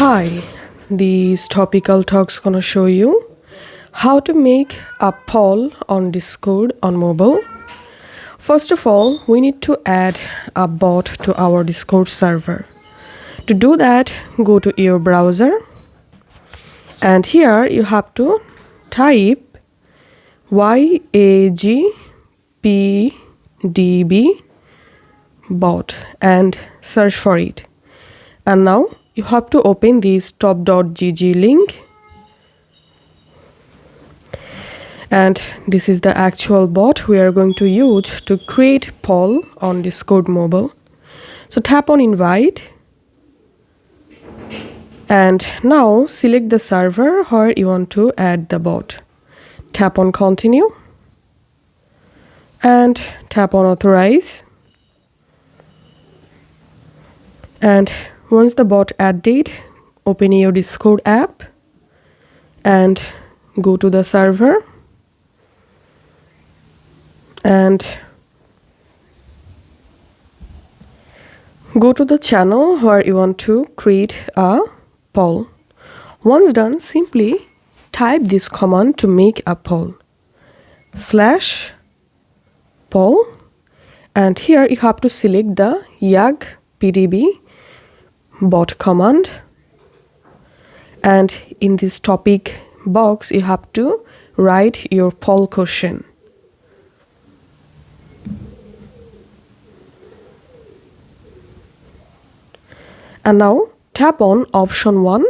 Hi, these topical talks gonna show you how to make a poll on Discord on mobile. First of all, we need to add a bot to our Discord server. To do that, go to your browser and here you have to type YAGPDB bot and search for it. And now you have to open this top.gg link, and this is the actual bot we are going to use to create poll on Discord mobile. So tap on invite and now select the server where you want to add the bot. Tap on continue and tap on authorize, and once the bot added, open your Discord app and go to the server and go to the channel where you want to create a poll. Once done, simply type this command to make a poll /poll, and here you have to select the YAGPDB bot command, and in this topic box you have to write your poll question. And now tap on option 1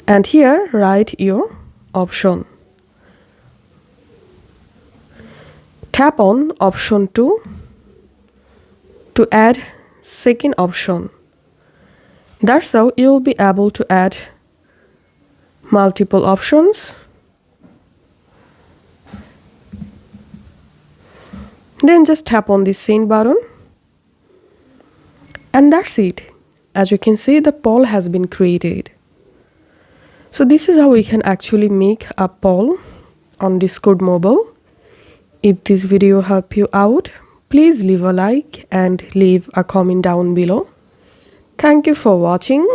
and here write your option. Tap on option 2 to add second option. That's how you'll be able to add multiple options. Then just tap on the send button. And that's it. As you can see, the poll has been created. So this is how we can actually make a poll on Discord mobile. If this video helped you out, please leave a like and leave a comment down below. Thank you for watching.